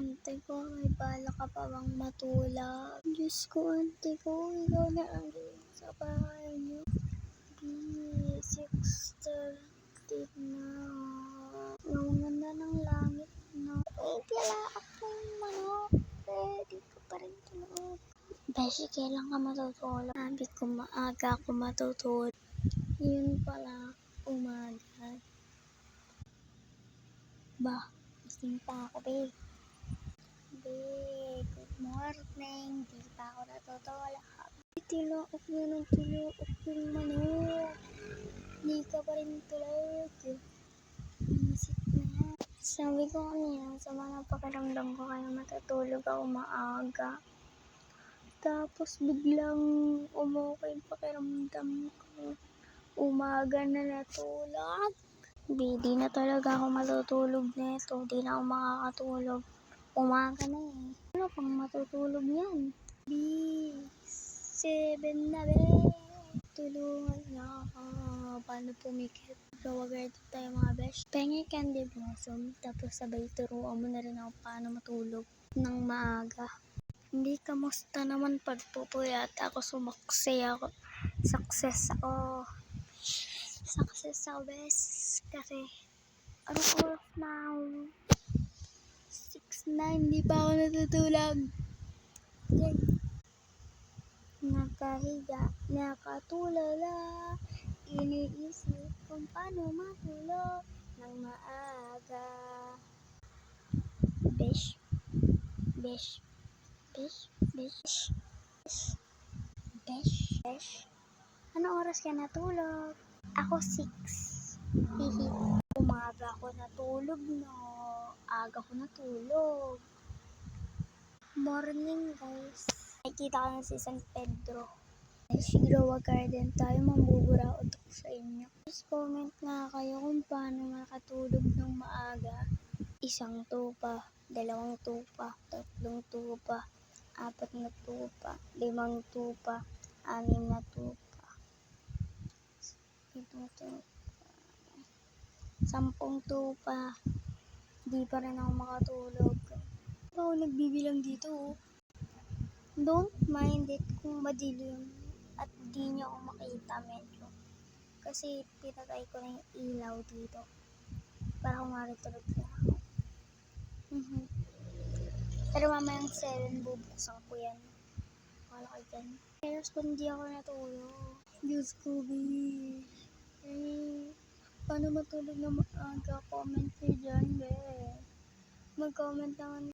ante ko, may bala ka pa bang matulog? Diyos ko, ante ko, ikaw na ang sa bahay niyo. Di, 6:30 na. Ang ganda ng langit na. Tilaak ng manok. Di ko pa rin tulog. Beshi, kailan ka matutulog? Sabi ko maaga ako matutulog. Yun pala, umaga. Ba, gising pa ako, babe. Babe, good morning. Di pa ako natutulog. Tilaok na ng tilaok yung manok. Di ka pa rin tulog. Isip na. Sabi ko kanina, sa mga pakiramdam ko kaya matutulog ako maaga. Tapos biglang umukay pakiramdam ko. Umaga na natulog. Di na talaga ako matutulog nito. Di na ako makakatulog. Umaga na eh. Ano pang matutulog yan? 7 na be. Tulungan niya ako. Paano pumikit? Gawagay tayo mga besh. Pengi candy blossom. Tapos sabay turuan mo na rin ako paano matulog ng maaga. Hindi, kamusta naman pagpupuyat ako, sumaksay ako. Success ako best. Kasi anong oras now? 6:09, hindi pa ako natutulog. Yay. Nakahiga, nakatulala. Iniisip kung paano matulog ng maaga. Besh. Ano oras ka natulog? Ako 6. Hihi. Umaga ako natulog, no. Aga ko natulog. Morning, guys. Nakikita ko na si San Pedro. Grow a garden tayo, mambuburaot ako sa inyo. Please comment nga kayo kung paano makatulog ng maaga. 1 tupa, 2 tupa, 3 tupa, 4 na tupa, 5 tupa, 6 na tupa, 7 tupa, 10 tupa. Di pa rin ako makatulog. Ako nagbibilang dito, oh. Don't mind it kung madilim at di niyo ako makita medyo. Kasi pinatay ko na yung ilaw dito. Para kumari tulog na ako. Pero mamayang 7 bubuksan ko yan. Wala ka dyan. Pero kung di ako natulog. Diyos ko, be. Paano matulog na maaga? Comment nyo dyan, be. Mag-comment naman